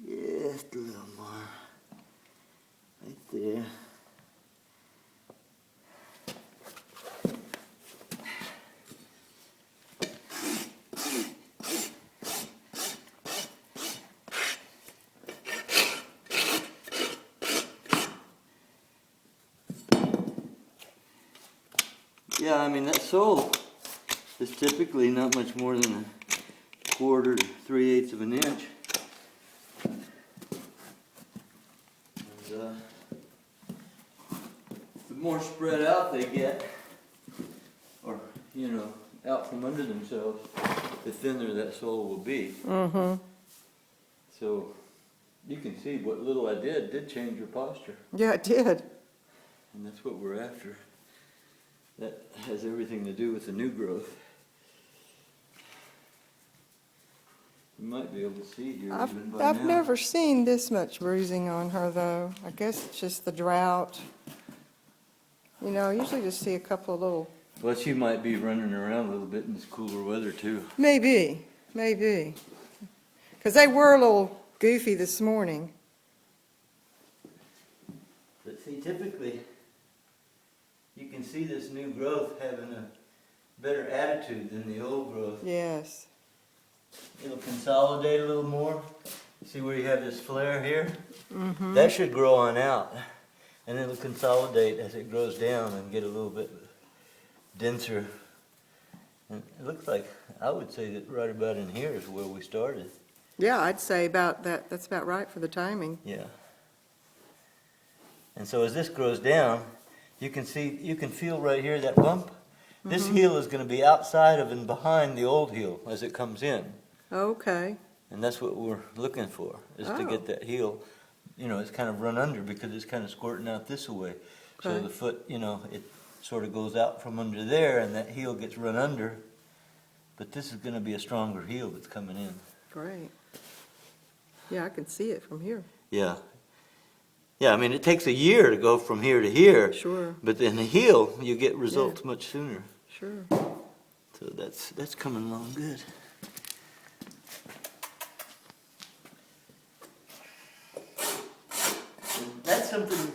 Just a little more. Right there. Yeah, I mean that sole is typically not much more than a quarter to 3/8 of an inch. And, the more spread out they get, or you know, out from under themselves, the thinner that sole will be. Mm-hmm. So you can see what little I did change your posture. Yeah, it did. And that's what we're after. That has everything to do with the new growth. You might be able to see here even by I've now. never seen this much bruising on her, though. I guess it's just the drought. You know, I usually just see a couple of little... Well, she might be running around a little bit in this cooler weather, too. Maybe. Because they were a little goofy this morning. But see, typically, you can see this new growth having a better attitude than the old growth. Yes. It'll consolidate a little more. See where you have this flare here? Mm-hmm. That should grow on out. And it'll consolidate as it grows down and get a little bit denser. And it looks like, I would say that right about in here is where we started. Yeah, I'd say about that. That's about right for the timing. Yeah. And so as this grows down, you can feel right here that bump. This heel is going to be outside of and behind the old heel as it comes in. Okay. And that's what we're looking for, is to get that heel, you know, it's kind of run under because it's kind of squirting out this way. So Okay. the foot, you know, it sort of goes out from under there and that heel gets run under. But this is going to be a stronger heel that's coming in. Great. Yeah, I can see it from here. Yeah. Yeah, I mean, it takes a year to go from here to here. Sure. But in the heel, you get results much sooner. Sure. So that's coming along good. And that's something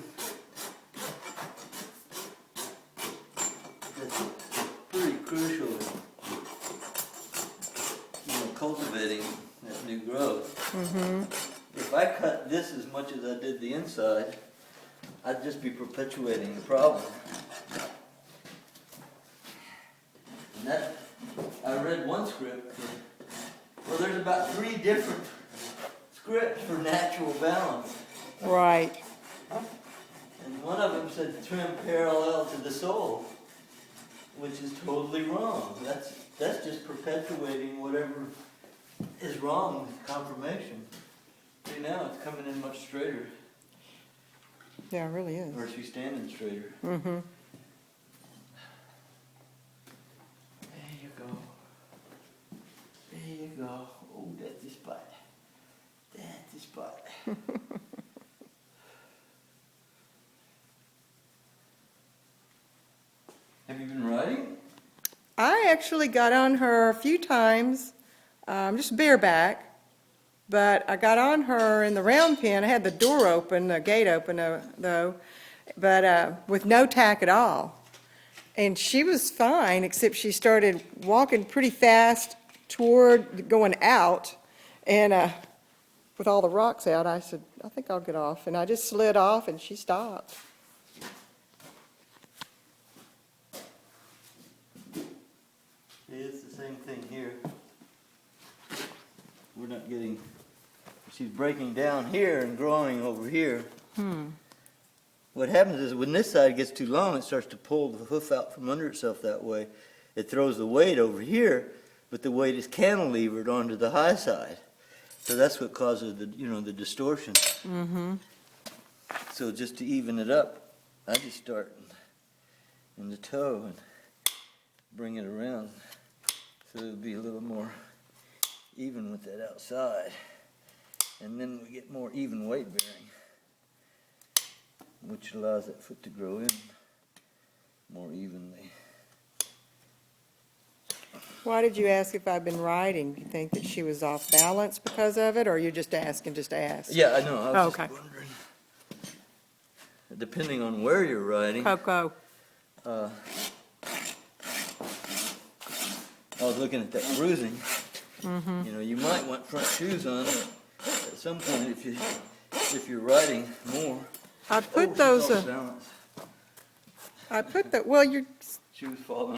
that's pretty crucial in, you know, cultivating that new growth. Mm-hmm. If I cut this as much as I did the inside, I'd just be perpetuating the problem. And that, I read one script, well, there's about 3 different scripts for natural balance. Right. And one of them said trim parallel to the sole, which is totally wrong. That's just perpetuating whatever is wrong with conformation. See, now it's coming in much straighter. Yeah, it really is. Or she's standing straighter. Mm-hmm. There you go. There you go. Oh, that's the spot. That's the spot. Have you been riding? I actually got on her a few times, just bareback. But I got on her in the round pen. I had the door open, the gate open though, but with no tack at all. And she was fine, except she started walking pretty fast toward going out. And with all the rocks out, I said, I think I'll get off. And I just slid off and she stopped. It's the same thing here. We're not getting... She's breaking down here and growing over here. What happens is when this side gets too long, it starts to pull the hoof out from under itself that way. It throws the weight over here, but the weight is cantilevered onto the high side. So that's what causes the, you know, the distortion. Mm-hmm. So just to even it up, I just start in the toe and bring it around so it'll be a little more even with that outside. And then we get more even weight bearing, which allows that foot to grow in more evenly. Why did you ask if I've been riding? Do you think that she was off balance because of it, or you're just asking just to ask? Yeah, I know, I was Okay. just wondering. Depending on where you're riding, KoKo. I was looking at that bruising. You know, you might want front shoes on at some point if you're riding more. I put she's those, off balance. well, Shoes falling.